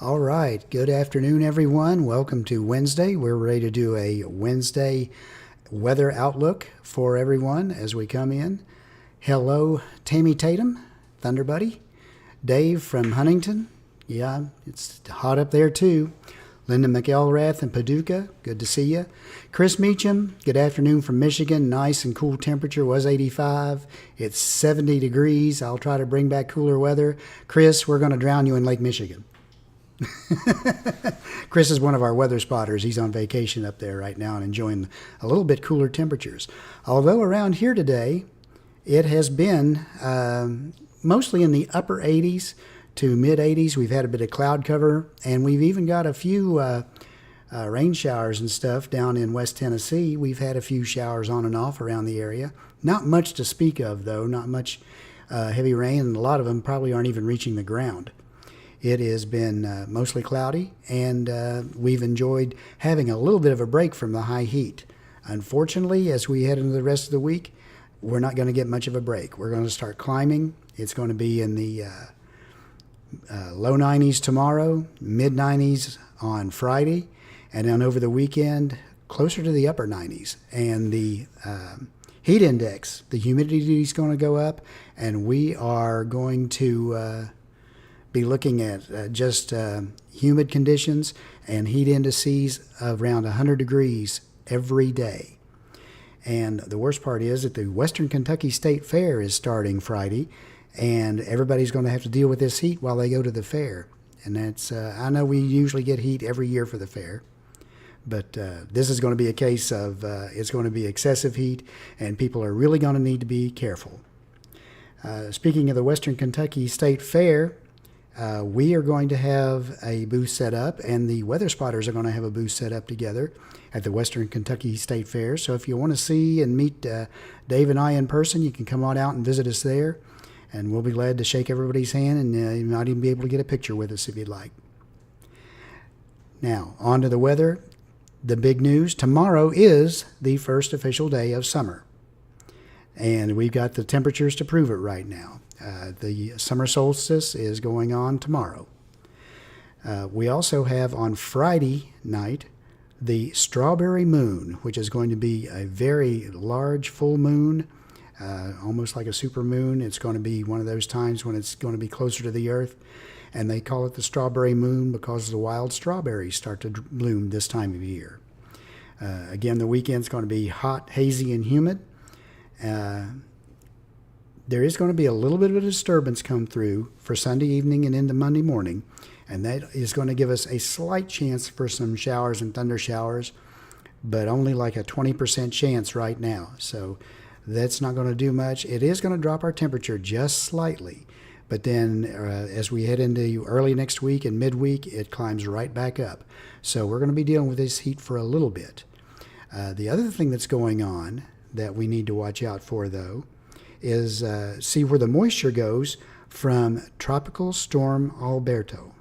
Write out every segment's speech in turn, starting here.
All right. Good afternoon, everyone. Welcome to Wednesday. We're ready to do a Wednesday weather outlook for everyone as we come in. Hello, Tammy Tatum, Thunder Buddy. Dave from Huntington. Yeah, it's hot up there too. Linda McElrath in Paducah. Good to see you. Chris Meacham. Good afternoon from Michigan. Nice and cool temperature. Was 85. It's 70 degrees. I'll try to bring back cooler weather. Chris, we're going to drown you in Lake Michigan. Chris is one of our weather spotters. He's on vacation up there right now and enjoying a little bit cooler temperatures. Although around here today, it has been mostly in the upper 80s to mid 80s. We've had a bit of cloud cover, and we've even got a few rain showers and stuff down in West Tennessee. We've had a few showers on and off around the area. Not much to speak of, though. Not much heavy rain, and a lot of them probably aren't even reaching the ground. It has been mostly cloudy, and we've enjoyed having a little bit of a break from the high heat. Unfortunately, as we head into the rest of the week, we're not going to get much of a break. We're going to start climbing. It's going to be in the low 90s tomorrow, mid 90s on Friday, and then over the weekend, closer to the upper 90s. And the heat index, the humidity is going to go up, and we are going to be looking at just humid conditions and heat indices of around 100 degrees every day. And the worst part is that the Western Kentucky State Fair is starting Friday, and everybody's going to have to deal with this heat while they go to the fair. And that's, I know we usually get heat every year for the fair, but this is going to be a case of it's going to be excessive heat, and people are really going to need to be careful. Speaking of the Western Kentucky State Fair, we are going to have a booth set up, and the weather spotters are going to have a booth set up together at the Western Kentucky State Fair. So if you want to see and meet Dave and I in person, you can come on out and visit us there, and we'll be glad to shake everybody's hand, and you might even be able to get a picture with us if you'd like. Now, on to the weather. The big news, tomorrow is the first official day of summer, and we've got the temperatures to prove it right now. The summer solstice is going on tomorrow. We also have on Friday night the strawberry moon, which is going to be a very large full moon, almost like a super moon. It's going to be one of those times when it's going to be closer to the earth, and they call it the strawberry moon because the wild strawberries start to bloom this time of year. Again, the weekend's going to be hot, hazy, and humid. There is going to be a little bit of a disturbance come through for Sunday evening and into Monday morning, and that is going to give us a slight chance for some showers and thunder showers, but only like a 20% chance right now. So that's not going to do much. It is going to drop our temperature just slightly, but then as we head into early next week and midweek, it climbs right back up. So we're going to be dealing with this heat for a little bit. The other thing that's going on that we need to watch out for, though, is see where the moisture goes from Tropical Storm Alberto.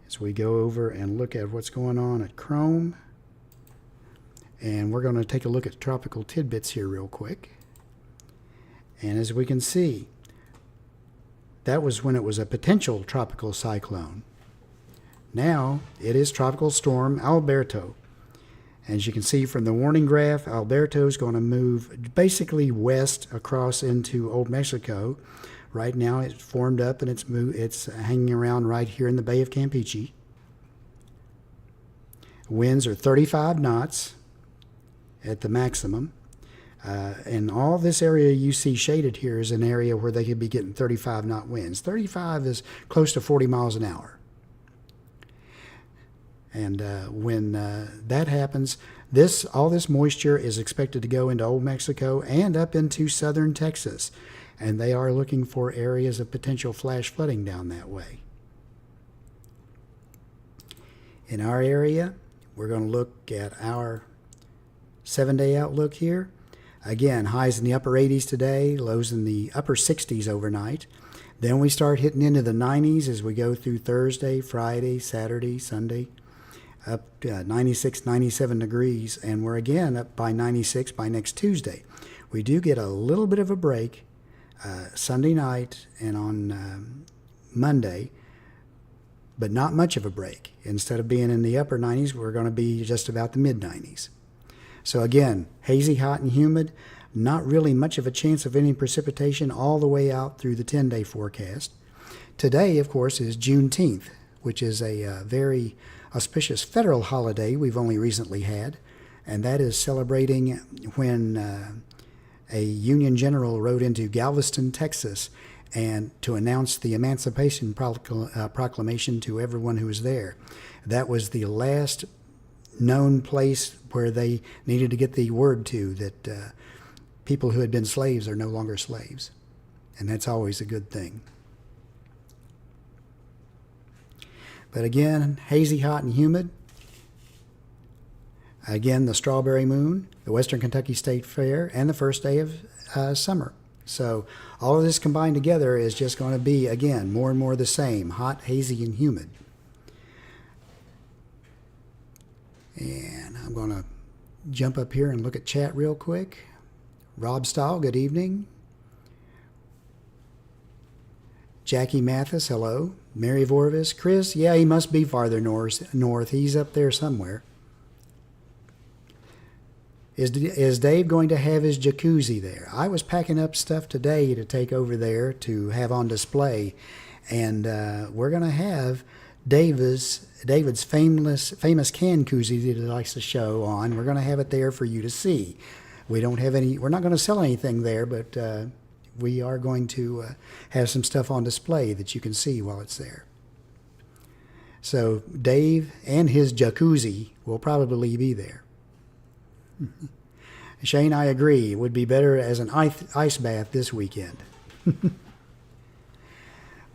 As we go over and look at what's going on at Chrome, and we're going to take a look at tropical tidbits here real quick. And as we can see, that was when it was a potential tropical cyclone. Now it is Tropical Storm Alberto. As you can see from the warning graph, Alberto is going to move basically west across into Old Mexico. Right now it's formed up and it's hanging around right here in the Bay of Campeche. Winds are 35 knots at the maximum. And all this area you see shaded here is an area where they could be getting 35 knot winds. 35 is close to 40 miles an hour. And when that happens, all this moisture is expected to go into Old Mexico and up into southern Texas. And they are looking for areas of potential flash flooding down that way. In our area, we're going to look at our 7-day outlook here. Again, highs in the upper 80s today, lows in the upper 60s overnight. Then we start hitting into the 90s as we go through Thursday, Friday, Saturday, Sunday. Up to 96, 97 degrees, and we're again up by 96 by next Tuesday. We do get a little bit of a break Sunday night and on Monday, but not much of a break. Instead of being in the upper 90s, we're going to be just about the mid 90s. So again, hazy, hot, and humid. Not really much of a chance of any precipitation all the way out through the 10-day forecast. Today, of course, is Juneteenth, which is a very auspicious federal holiday we've only recently had, and that is celebrating when a Union general rode into Galveston, Texas, and to announce the Emancipation Proclamation to everyone who was there. That was the last known place where they needed to get the word to that people who had been slaves are no longer slaves. And that's always a good thing. But again, hazy, hot, and humid. Again, the Strawberry Moon, the Western Kentucky State Fair, and the first day of summer. So all of this combined together is just going to be, again, more and more the same, hot, hazy, and humid. And I'm going to jump up here and look at chat real quick. Rob Stahl, good evening. Jackie Mathis, hello. Mary Vorvis. Chris, yeah, he must be farther north. He's up there somewhere. Is Dave going to have his jacuzzi there? I was packing up stuff today to take over there to have on display, and we're going to have David's famous can koozie that he likes to show on. We're going to have it there for you to see. We're not going to sell anything there, but we are going to have some stuff on display that you can see while it's there. So Dave and his jacuzzi will probably be there. Shane, I agree. It would be better as an ice bath this weekend.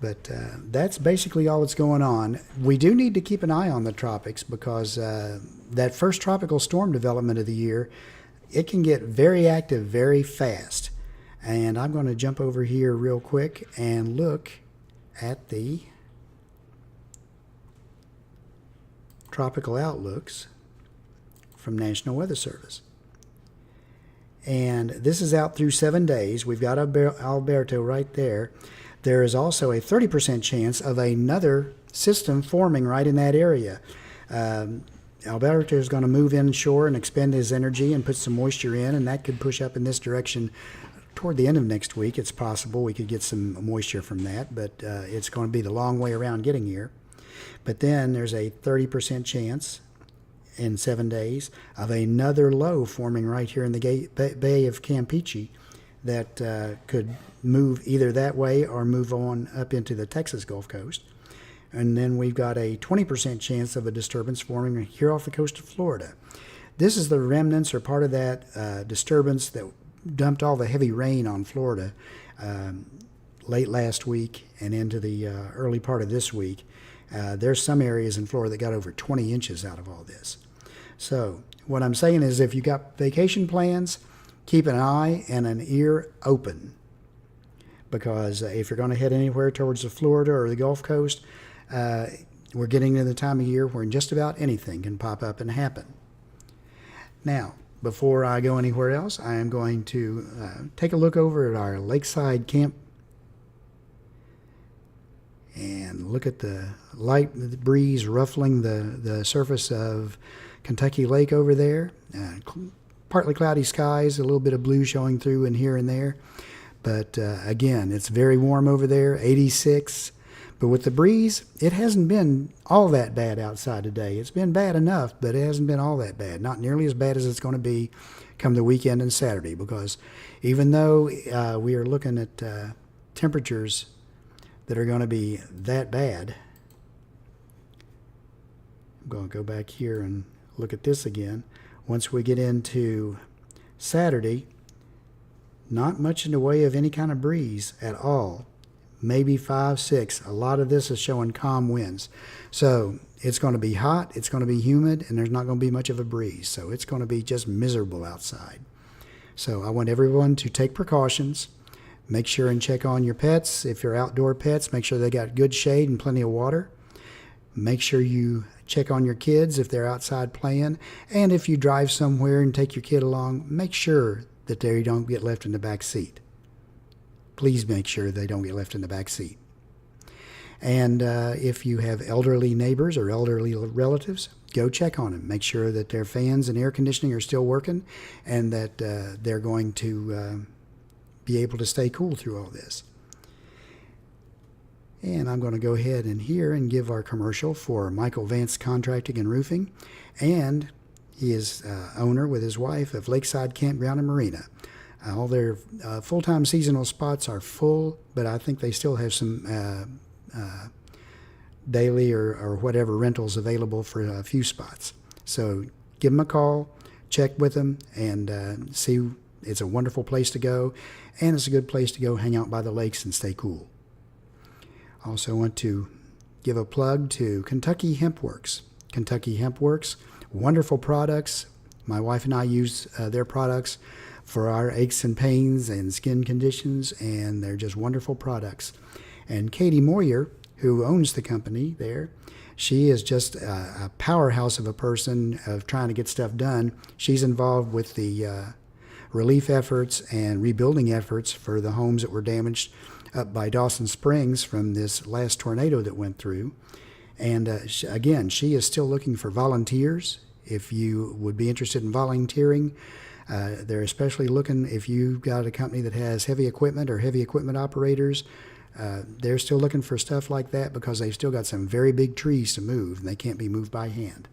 But that's basically all that's going on. We do need to keep an eye on the tropics because that first tropical storm development of the year, it can get very active very fast. And I'm going to jump over here real quick and look at the tropical outlooks from National Weather Service. And this is out through 7 days. We've got Alberto right there. There is also a 30% chance of another system forming right in that area. Alberto is going to move inshore and expend his energy and put some moisture in, and that could push up in this direction toward the end of next week. It's possible we could get some moisture from that, but it's going to be the long way around getting here. But then there's a 30% chance in 7 days of another low forming right here in the Bay of Campeche that could move either that way or move on up into the Texas Gulf Coast. And then we've got a 20% chance of a disturbance forming here off the coast of Florida. This is the remnants or part of that disturbance that dumped all the heavy rain on Florida late last week and into the early part of this week. There's some areas in Florida that got over 20 inches out of all this. So what I'm saying is if you got vacation plans, keep an eye and an ear open. Because if you're going to head anywhere towards the Florida or the Gulf Coast, we're getting to the time of year where just about anything can pop up and happen. Now, before I go anywhere else, I am going to take a look over at our lakeside camp and look at the light breeze ruffling the surface of Kentucky Lake over there. Partly cloudy skies, a little bit of blue showing through in here and there. But again, it's very warm over there, 86. But with the breeze, it hasn't been all that bad outside today. It's been bad enough, but it hasn't been all that bad. Not nearly as bad as it's going to be come the weekend and Saturday, because even though we are looking at temperatures that are going to be that bad, I'm going to go back here and look at this again. Once we get into Saturday, not much in the way of any kind of breeze at all. Maybe 5, 6. A lot of this is showing calm winds. So it's going to be hot, it's going to be humid, and there's not going to be much of a breeze. So it's going to be just miserable outside. So I want everyone to take precautions. Make sure and check on your pets. If you're outdoor pets, make sure they got good shade and plenty of water. Make sure you check on your kids if they're outside playing. And if you drive somewhere and take your kid along, make sure that they don't get left in the back seat. Please make sure they don't get left in the back seat. And if you have elderly neighbors or elderly relatives, go check on them. Make sure that their fans and air conditioning are still working and that they're going to be able to stay cool through all this. And I'm going to go ahead and here and give our commercial for Michael Vance Contracting and Roofing. And he is owner with his wife of Lakeside Campground and Marina. All their full-time seasonal spots are full, but I think they still have some daily or whatever rentals available for a few spots. So give them a call, check with them, and see. It's a wonderful place to go, and it's a good place to go hang out by the lakes and stay cool. Also want to give a plug to Kentucky Hemp Works. Kentucky Hemp Works, wonderful products. My wife and I use their products for our aches and pains and skin conditions, and they're just wonderful products. And Katie Moyer, who owns the company there, she is just a powerhouse of a person of trying to get stuff done. She's involved with the relief efforts and rebuilding efforts for the homes that were damaged up by Dawson Springs from this last tornado that went through. And again, she is still looking for volunteers. If you would be interested in volunteering, they're especially looking if you've got a company that has heavy equipment or heavy equipment operators. They're still looking for stuff like that because they've still got some very big trees to move and they can't be moved by hand.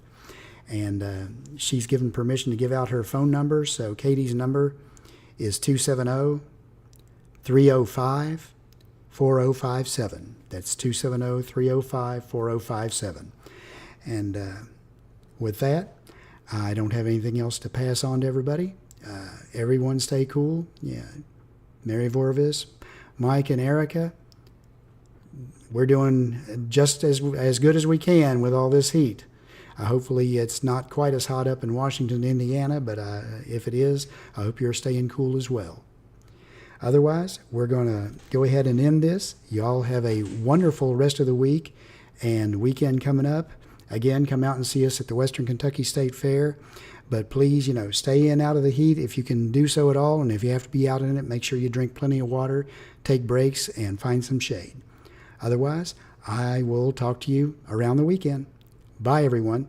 And she's given permission to give out her phone number. So Katie's number is 270-305-4057. That's 270-305-4057. And with that, I don't have anything else to pass on to everybody. Everyone stay cool. Yeah, Mary Vorvis, Mike, and Erica, we're doing just as good as we can with all this heat. Hopefully it's not quite as hot up in Washington, Indiana, but if it is, I hope you're staying cool as well. Otherwise, we're going to go ahead and end this. Y'all have a wonderful rest of the week and weekend coming up. Again, come out and see us at the Western Kentucky State Fair. But please, stay in out of the heat if you can do so at all. And if you have to be out in it, make sure you drink plenty of water, take breaks, and find some shade. Otherwise, I will talk to you around the weekend. Bye, everyone.